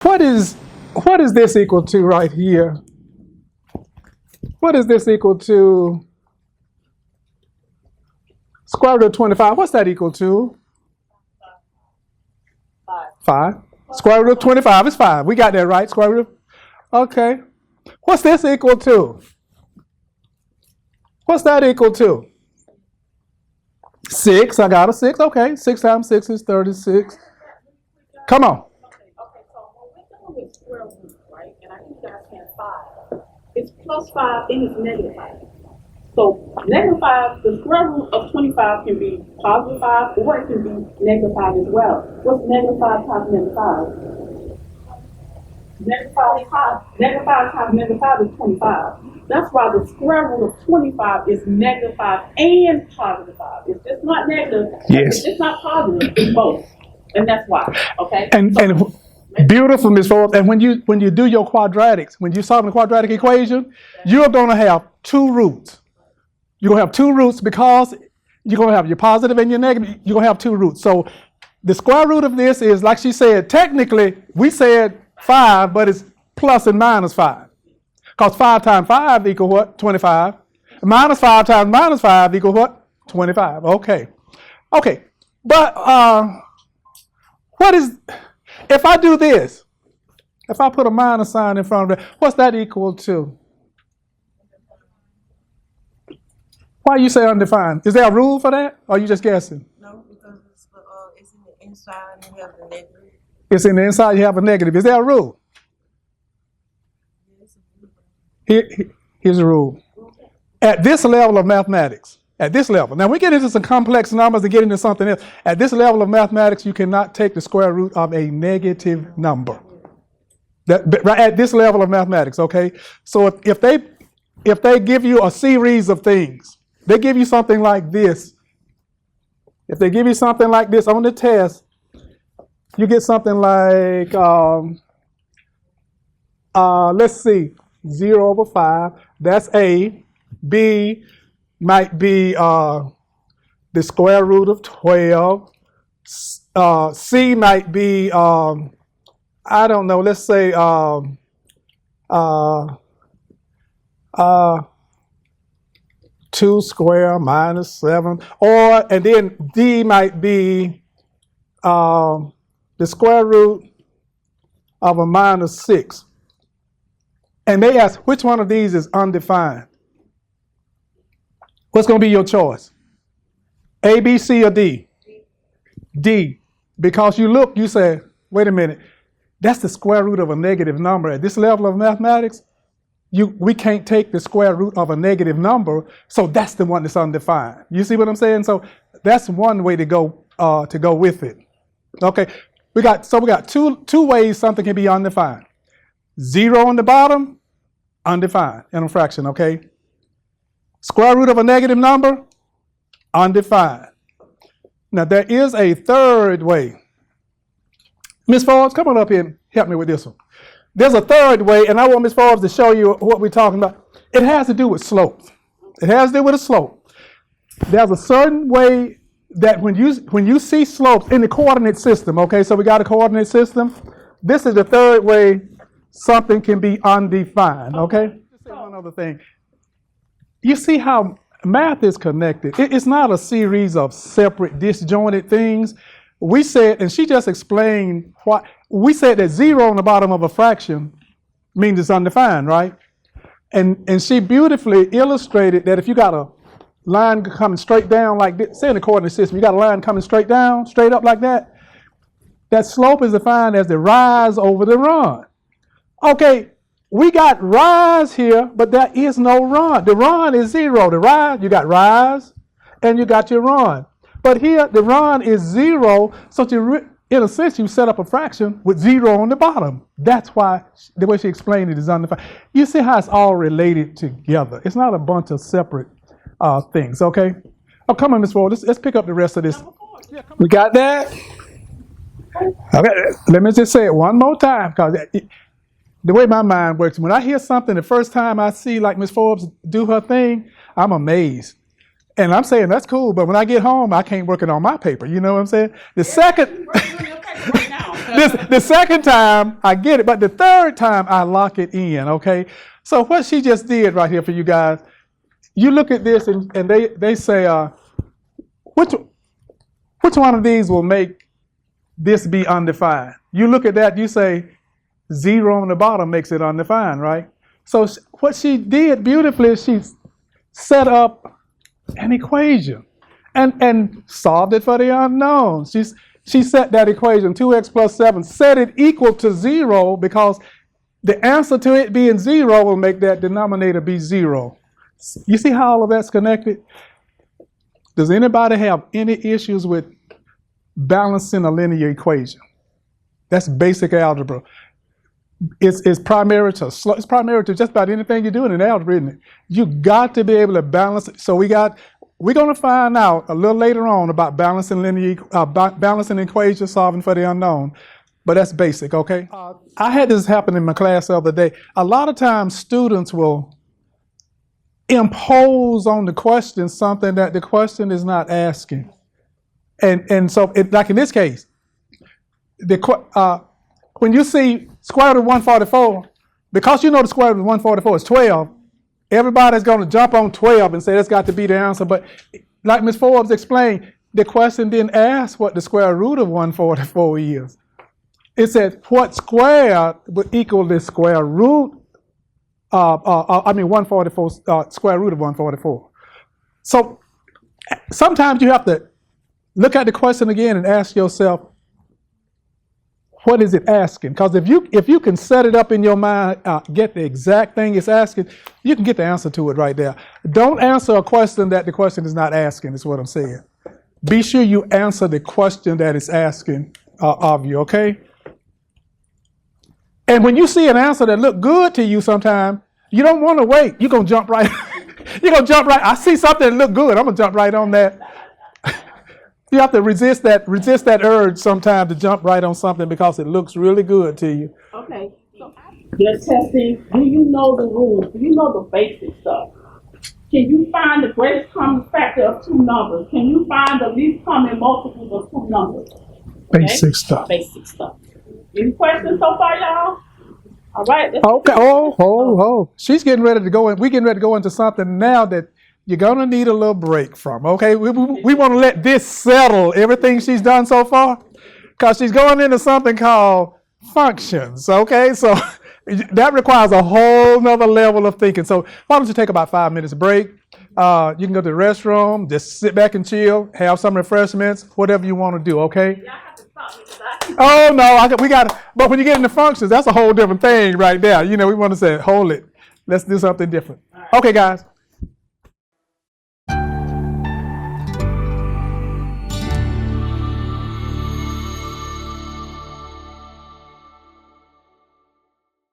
What is this equal to right here? What is this equal to? Square root of 25. What's that equal to? 5. Square root of 25 is 5. We got that right. Square root of, okay. What's this equal to? What's that equal to? 6. I got a 6. Okay. 6 times 6 is 36. Come on. Okay, so when we're dealing with square root, right, and I think you guys can 5, it's plus 5 and it's negative 5. So negative 5, the square root of 25 can be positive 5 or it can be negative 5 as well. What's negative 5 times negative 5? Negative 5 times negative 5 is 25. That's why the square root of 25 is negative 5 and positive 5. It's just not negative. Yes. It's just not positive. It's both. And that's why. Okay? And beautiful, Ms. Forbes. And when you do your quadratics, when you solve the quadratic equation, you're going to have 2 roots. You're going to have 2 roots because you're going to have your positive and your negative. You're going to have 2 roots. So the square root of this is, like she said, technically, we said 5, but it's plus and minus 5. Because 5 times 5 equal what? 25. Minus 5 times minus 5 equal what? 25. Okay. Okay. But what is, if I do this, if I put a minus sign in front of it, what's that equal to? Why you say undefined? Is there a rule for that? Or are you just guessing? No, because it's in the inside and you have the negative. It's in the inside, you have a negative. Is there a rule? Here's a rule. At this level of mathematics, at this level, now we get into some complex numbers and get into something else. At this level of mathematics, you cannot take the square root of a negative number. Right at this level of mathematics, okay? So if they give you a series of things, they give you something like this. If they give you something like this on the test, you get something like, let's see, 0 over 5. That's A. B might be the square root of 12. C might be, I don't know, let's say, 2 square minus 7, and then D might be the square root of a minus 6. And they ask, which one of these is undefined? What's going to be your choice? A, B, C, or D? D. Because you look, you say, wait a minute, that's the square root of a negative number. At this level of mathematics, we can't take the square root of a negative number, so that's the one that's undefined. You see what I'm saying? So that's one way to go with it. Okay, we got two ways something can be undefined. 0 on the bottom, undefined in a fraction, okay? Square root of a negative number, undefined. Now there is a third way. Ms. Forbes, come on up here and help me with this one. There's a third way, and I want Ms. Forbes to show you what we're talking about. It has to do with slopes. It has to do with a slope. There's a certain way that when you see slopes in the coordinate system, okay, so we got a coordinate system. This is the third way something can be undefined, okay? Just say one other thing. You see how math is connected. It's not a series of separate, disjointed things. We said, and she just explained what, we said that 0 on the bottom of a fraction means it's undefined, right? And she beautifully illustrated that if you got a line coming straight down like this, say in the coordinate system, you got a line coming straight down, straight up like that, that slope is defined as the rise over the run. Okay, we got rise here, but there is no run. The run is 0. The rise, you got rise, and you got your run. But here, the run is 0, so in a sense, you set up a fraction with 0 on the bottom. That's why the way she explained it is undefined. You see how it's all related together. It's not a bunch of separate things, okay? Oh, come on, Ms. Ford. Let's pick up the rest of this. We got that? Okay, let me just say it one more time, because the way my mind works, when I hear something the first time I see like Ms. Forbes do her thing, I'm amazed. And I'm saying that's cool, but when I get home, I can't work it on my paper. You know what I'm saying? The second, The second time, I get it, but the third time, I lock it in, okay? So what she just did right here for you guys, you look at this and they say, which one of these will make this be undefined? You look at that, you say, 0 on the bottom makes it undefined, right? So what she did beautifully is she set up an equation and solved it for the unknown. She set that equation, 2x plus 7, set it equal to 0 because the answer to it being 0 will make that denominator be 0. You see how all of that's connected? Does anybody have any issues with balancing a linear equation? That's basic algebra. It's primary to just about anything you're doing in algebra, isn't it? You got to be able to balance it. So we're going to find out a little later on about balancing balancing equations, solving for the unknown. But that's basic, okay? I had this happen in my class the other day. A lot of times students will impose on the question something that the question is not asking. And so, like in this case, when you see square root of 144, because you know the square root of 144 is 12, everybody's going to jump on 12 and say that's got to be the answer. But like Ms. Forbes explained, the question didn't ask what the square root of 144 is. It said what square would equal the square root 144, square root of 144. So sometimes you have to look at the question again and ask yourself, what is it asking? Because if you can set it up in your mind, get the exact thing it's asking, you can get the answer to it right there. Don't answer a question that the question is not asking, is what I'm saying. Be sure you answer the question that it's asking of you, okay? And when you see an answer that look good to you sometime, you don't want to wait. You're going to jump right. You're going to jump right. I see something that look good. I'm going to jump right on that. You have to resist that urge sometimes to jump right on something because it looks really good to you. Okay, so they're testing. Do you know the rules? Do you know the basic stuff? Can you find the greatest common factor of two numbers? Can you find the least common multiples of two numbers? Okay? Basic stuff. Basic stuff. Any questions so far, y'all? All right. Okay. Oh. She's getting ready to go in. We're getting ready to go into something now that you're going to need a little break from, okay? We want to let this settle, everything she's done so far, because she's going into something called functions, okay? So that requires a whole nother level of thinking. So why don't you take about 5 minutes break? You can go to the restroom, just sit back and chill, have some refreshments, whatever you want to do, okay? Y'all have to stop me because Oh, no, we got to, but when you get into functions, that's a whole different thing right there. You know, we want to say, hold it. Let's do something different. Right. Okay, guys.